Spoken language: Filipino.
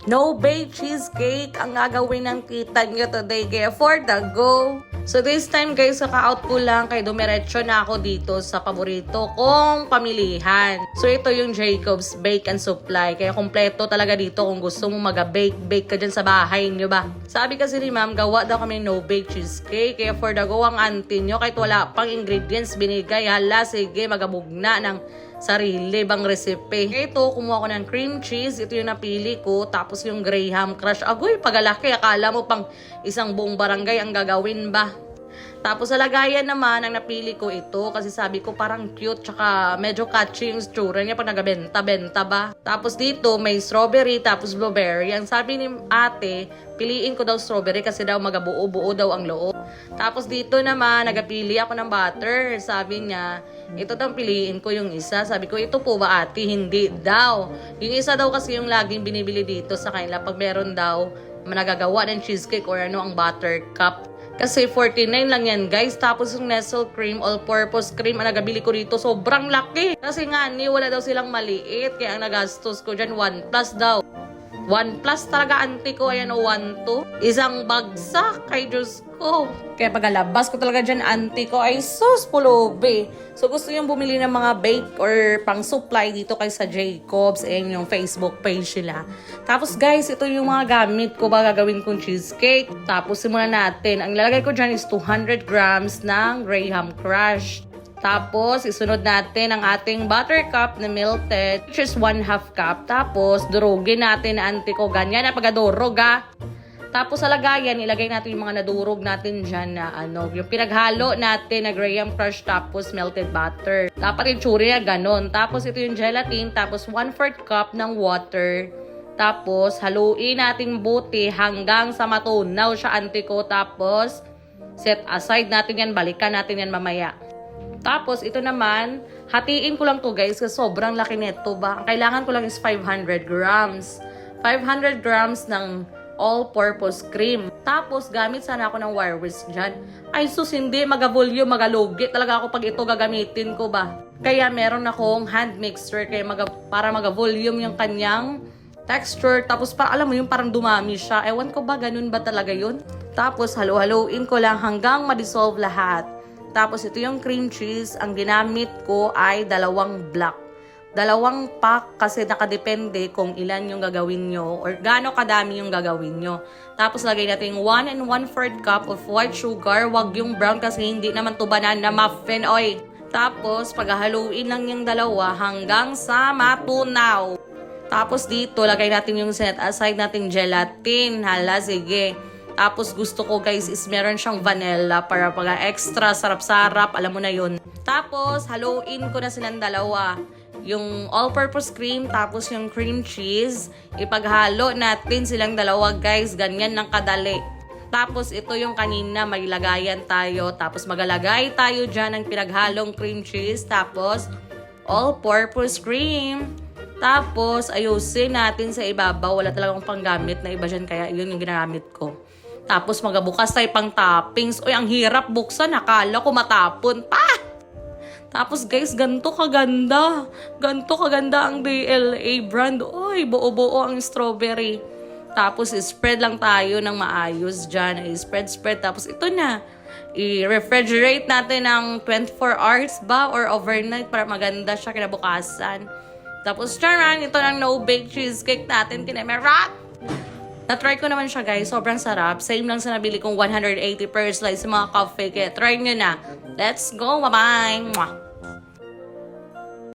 No bake cheesecake ang gagawin ng tita nyo today, kaya for the go. So this time guys, kaka-out ko lang kay dumiretso na ako dito sa paborito kong pamilihan. So ito yung Jacob's Bake and Supply. Kaya kompleto talaga dito kung gusto mo mag-bake ka dyan sa bahay nyo ba. Sabi kasi ni ma'am, gawa daw kami no bake cheesecake. Kaya for the go ang auntie nyo, kahit wala pang ingredients binigay, hala sige magabugna ng sarili bang recipe. Kaya ito, kumuha ko ng cream cheese. Ito yung napili ko. Tapos yung Graham Crush. Agoy, pagalaki. Akala mo pang isang buong barangay ang gagawin ba? Tapos sa lagayan naman, ang napili ko ito. Kasi sabi ko parang cute. Tsaka medyo catchy yung tsura niya pag nagabenta-benta ba. Tapos dito, may strawberry tapos blueberry. Ang sabi ni ate, piliin ko daw strawberry kasi daw magabuo-buo daw ang loob. Tapos dito naman, nagapili ako ng butter. Sabi niya, ito daw piliin ko yung isa. Sabi ko, ito po ba ate? Hindi daw. Yung isa daw kasi yung laging binibili dito sa kanila pag meron daw nagagawa ng cheesecake or ano ang butter cup. Kasi 49 lang yan guys. Tapos yung Nestle cream, all-purpose cream, ang nagabili ko dito, sobrang laki. Kasi nga wala daw silang maliit. Kaya ang nagastos ko dyan, 1 plus daw. 1 plus talaga auntie ko. Ayan o, 1, 2. Isang bagsak kay Diyos ko. Kaya pagkalabas ko talaga dyan, auntie ko ay sus pulubi. So gusto yung bumili ng mga bake or pang supply dito kay sa Jacob's. Ayan yung Facebook page nila. Tapos guys, ito yung mga gamit ko ba gagawin kong cheesecake. Tapos simulan natin. Ang lalagay ko dyan is 200 grams ng Graham Crush. Tapos, isunod natin ang ating buttercup na melted, which is 1/2 cup. Tapos, durugin natin na auntie ko. Ganyan na pagkadurog Tapos, sa lagayan, ilagay natin yung mga nadurog natin dyan na yung pinaghalo natin na Graham Crush tapos melted butter. Dapat yung tsuri na ganon. Tapos, ito yung gelatin. Tapos, 1/4 cup ng water. Tapos, haluin natin buti hanggang sa matunaw siya auntie ko. Tapos, set aside natin yan. Balikan natin yan mamaya. Tapos, ito naman, hatiin ko lang to guys kasi sobrang laki nito ba. Ang kailangan ko lang is 500 grams. 500 grams ng all-purpose cream. Tapos, gamit sana ako ng wire whisk dyan. Ay sus, hindi. Maga-volume, magalugi talaga ako pag ito gagamitin ko ba. Kaya meron akong hand mixer kaya para maga-volume yung kanyang texture. Tapos, alam mo yung parang dumami siya. Ewan ko ba, ganun ba talaga yun? Tapos, halo-haloin ko lang hanggang ma-dissolve lahat. Tapos, ito yung cream cheese. Ang ginamit ko ay 2 block. 2 pack kasi nakadepende kung ilan yung gagawin nyo or gaano kadami yung gagawin nyo. Tapos, lagay natin 1 1/4 cup of white sugar. Wag yung brown kasi hindi naman to banana muffin, oy. Tapos, paghahaluin lang yung 2 hanggang sa matunaw. Tapos, dito, lagay natin yung set aside nating gelatin. Hala, sige. Tapos gusto ko guys is meron siyang vanilla para pag extra sarap-sarap. Alam mo na yun. Tapos haluin ko na silang 2. Yung all-purpose cream tapos yung cream cheese. Ipaghalo natin silang 2 guys. Ganyan ng kadali. Tapos ito yung kanina may lagayan tayo. Tapos magalagay tayo dyan ng pinaghalong cream cheese. Tapos all-purpose cream. Tapos ayusin natin sa ibabaw. Wala talagang panggamit na iba dyan kaya yun yung ginamit ko. Tapos magabukas tayo pang toppings. Uy, ang hirap buksan. Akala ko matapon pa. Tapos guys, ganito kaganda. Ganito kaganda ang DLA brand. Uy, buo-buo ang strawberry. Tapos spread lang tayo ng maayos dyan. Spread. Tapos ito na. I-refrigerate natin ng 24 hours ba or overnight para maganda siya kinabukasan. Tapos charan, ito ng no-bake cheesecake natin. Tinemerat. Na-try ko naman siya guys. Sobrang sarap. Same lang sa nabili kong 180 per slice sa mga coffee. Kaya try nyo na. Let's go. Bye-bye.